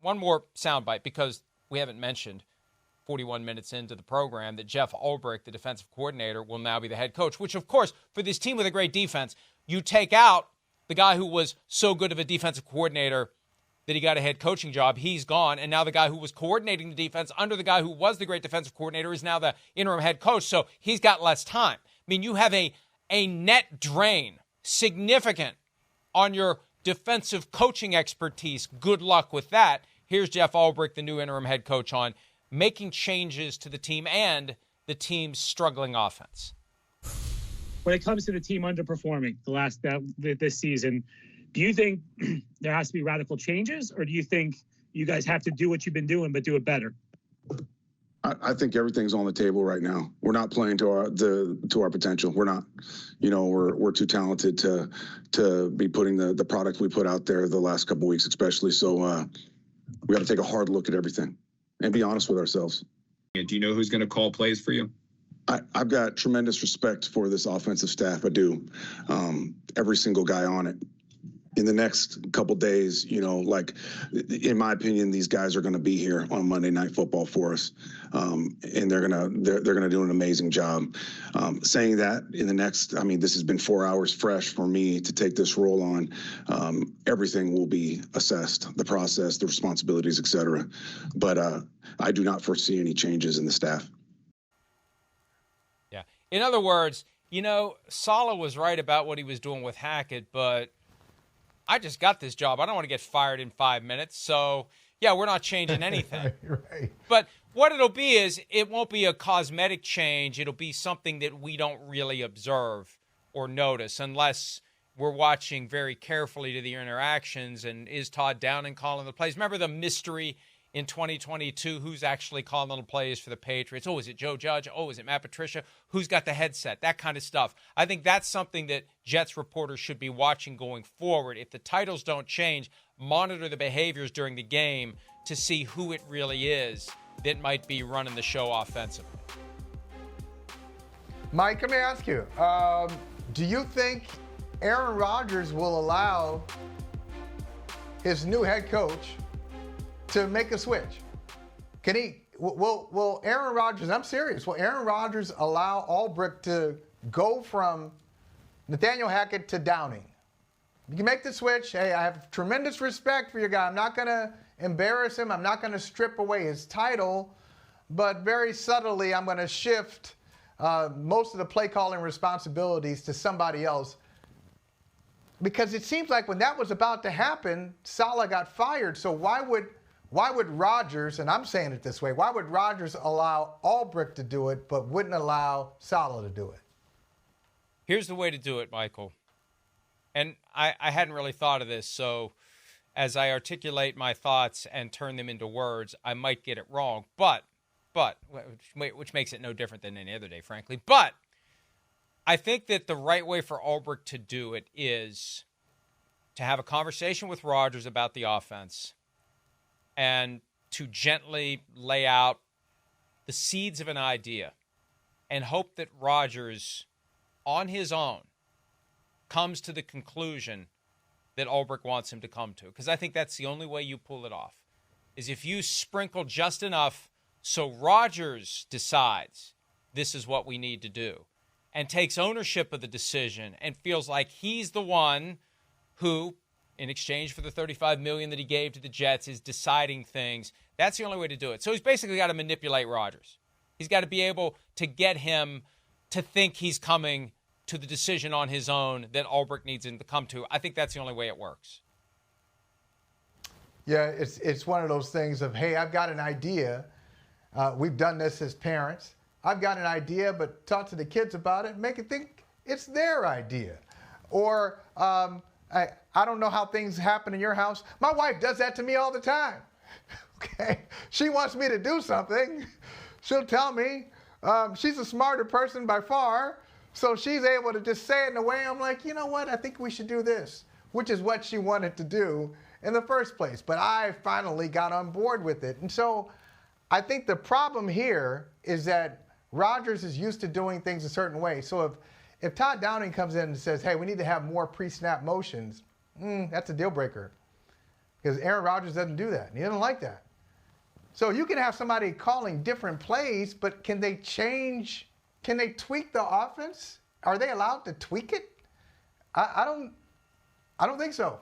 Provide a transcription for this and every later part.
one more soundbite, because we haven't mentioned 41 minutes into the program that Jeff Ulbrich, the defensive coordinator, will now be the head coach, which, of course, for this team with a great defense, you take out the guy who was so good of a defensive coordinator that he got a head coaching job. He's gone, and now the guy who was coordinating the defense under the guy who was the great defensive coordinator is now the interim head coach, so he's got less time. I mean, you have a net drain, significant, on your defensive coaching expertise. Good luck with that. Here's Jeff Ulbrich, the new interim head coach, on making changes to the team and the team's struggling offense. When it comes to the team underperforming this season, do you think there has to be radical changes, or do you think you guys have to do what you've been doing but do it better? I think everything's on the table right now. We're not playing to our potential. We're not. We're too talented to be putting the product we put out there the last couple of weeks, especially. So we got to take a hard look at everything and be honest with ourselves. Do you know who's going to call plays for you? I've got tremendous respect for this offensive staff. I do. Every single guy on it. In the next couple days, in my opinion, these guys are going to be here on Monday Night Football for us, and they're gonna do an amazing job. Saying that, this has been 4 hours fresh for me to take this role on. Everything will be assessed, the process, the responsibilities, etc. But I do not foresee any changes in the staff. Yeah. In other words, Saleh was right about what he was doing with Hackett, but I just got this job. I don't want to get fired in 5 minutes. So, yeah, we're not changing anything. Right. But what it'll be is it won't be a cosmetic change. It'll be something that we don't really observe or notice unless we're watching very carefully to the interactions. And is Todd Downing calling the plays? Remember the mystery in 2022, who's actually calling the plays for the Patriots? Oh, is it Joe Judge? Oh, is it Matt Patricia? Who's got the headset? That kind of stuff. I think that's something that Jets reporters should be watching going forward. If the titles don't change, monitor the behaviors during the game to see who it really is that might be running the show offensively. Mike, let me ask you, do you think Aaron Rodgers will allow his new head coach to make a switch? Can he? Will Aaron Rodgers? I'm serious. Will Aaron Rodgers allow Ulbrich to go from Nathaniel Hackett to Downing? You can make the switch. Hey, I have tremendous respect for your guy. I'm not going to embarrass him. I'm not going to strip away his title, but very subtly, I'm going to shift most of the play calling responsibilities to somebody else. Because it seems like when that was about to happen, Saleh got fired. So why would Rodgers, and I'm saying it this way, why would Rodgers allow Ulbrich to do it but wouldn't allow Saleh to do it? Here's the way to do it, Michael. And I hadn't really thought of this, so as I articulate my thoughts and turn them into words, I might get it wrong, but which makes it no different than any other day, frankly. But I think that the right way for Ulbrich to do it is to have a conversation with Rodgers about the offense and to gently lay out the seeds of an idea and hope that Rodgers, on his own, comes to the conclusion that Ulbrich wants him to come to. Because I think that's the only way you pull it off, is if you sprinkle just enough so Rodgers decides this is what we need to do and takes ownership of the decision and feels like he's the one who, in exchange for the $35 million that he gave to the Jets, is deciding things. That's the only way to do it. So he's basically got to manipulate Rodgers. He's got to be able to get him to think he's coming to the decision on his own that Ulbrich needs him to come to. I think that's the only way it works. Yeah, it's one of those things of, hey, I've got an idea. We've done this as parents. I've got an idea, but talk to the kids about it, make it think it's their idea. Or I don't know how things happen in your house. My wife does that to me all the time. Okay? She wants me to do something. She'll tell me. She's a smarter person by far, so she's able to just say it in a way I'm like, you know what, I think we should do this, which is what she wanted to do in the first place. But I finally got on board with it. And so I think the problem here is that Rodgers is used to doing things a certain way. So if Todd Downing comes in and says, hey, we need to have more pre-snap motions, that's a deal breaker. because Aaron Rodgers doesn't do that. And he doesn't like that. So you can have somebody calling different plays, but can they change? Can they tweak the offense? Are they allowed to tweak it? I don't think so.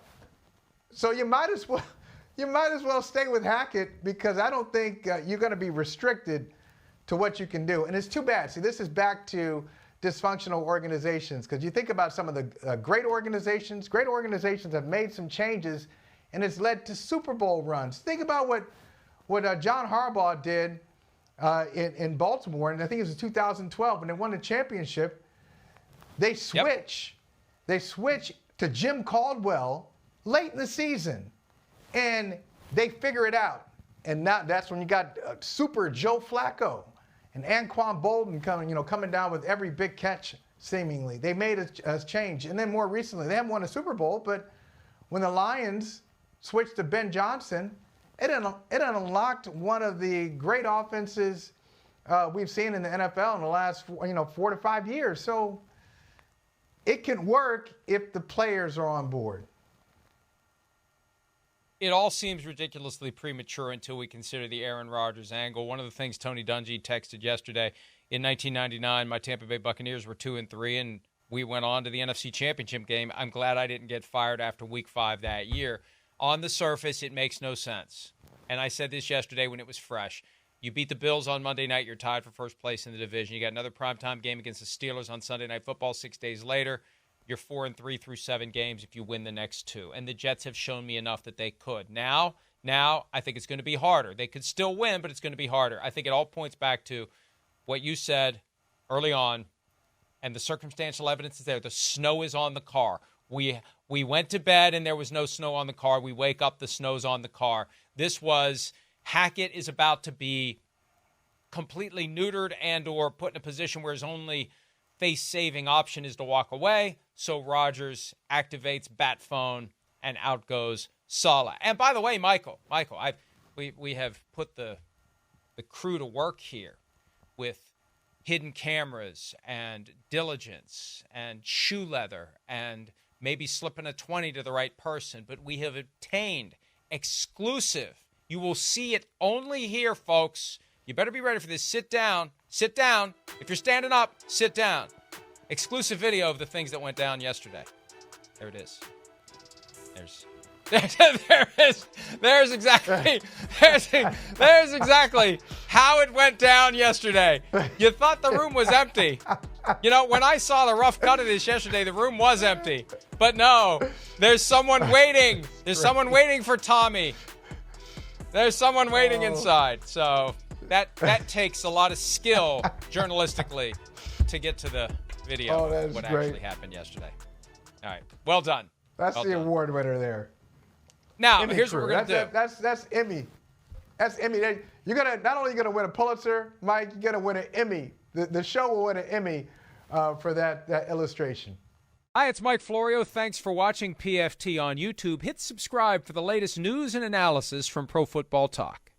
So you might as well stay with Hackett, because I don't think you're going to be restricted to what you can do. And it's too bad. See, this is back to dysfunctional organizations, because you think about some of the great organizations have made some changes, and it's led to Super Bowl runs. Think about what John Harbaugh did in Baltimore, and I think it was in 2012 when they won the championship. They switch to Jim Caldwell late in the season, and they figure it out. And now that's when you got Super Joe Flacco and Anquan Bolden coming down with every big catch, seemingly. They made a change. And then more recently, they haven't won a Super Bowl, but when the Lions switched to Ben Johnson, it unlocked one of the great offenses we've seen in the NFL in the last 4 to 5 years. So it can work if the players are on board. It all seems ridiculously premature until we consider the Aaron Rodgers angle. One of the things Tony Dungy texted yesterday, in 1999, my Tampa Bay Buccaneers were 2-3, and we went on to the NFC Championship game. I'm glad I didn't get fired after Week 5 that year. On the surface, it makes no sense. And I said this yesterday when it was fresh. You beat the Bills on Monday night, you're tied for first place in the division. You got another primetime game against the Steelers on Sunday Night Football 6 days later. You're 4-3 through 7 games if you win the next 2. And the Jets have shown me enough that they could. Now, I think it's going to be harder. They could still win, but it's going to be harder. I think it all points back to what you said early on, and the circumstantial evidence is there. The snow is on the car. We went to bed and there was no snow on the car. We wake up, the snow's on the car. This was, Hackett is about to be completely neutered and or put in a position where his only face-saving option is to walk away. So Rodgers activates bat phone, and out goes Saleh. And by the way, Michael, we have put the crew to work here with hidden cameras and diligence and shoe leather and maybe slipping a 20 to the right person, but we have obtained exclusive. You will see it only here, folks. You better be ready for this. Sit down. Sit down. If you're standing up, sit down. Exclusive video of the things that went down yesterday. There it is. There's exactly how it went down yesterday. You thought the room was empty. When I saw the rough cut of this yesterday, the room was empty. But no, there's someone waiting. There's someone waiting for Tommy. There's someone waiting inside. So that takes a lot of skill journalistically to get to the video of what actually happened yesterday. All right. Well done. That's the award winner there. Now, here's what we're going to do. That's Emmy. That's Emmy. You're not only going to win a Pulitzer, Mike, you're going to win an Emmy. The show will win an Emmy for that illustration. Hi, it's Mike Florio. Thanks for watching PFT on YouTube. Hit subscribe for the latest news and analysis from Pro Football Talk.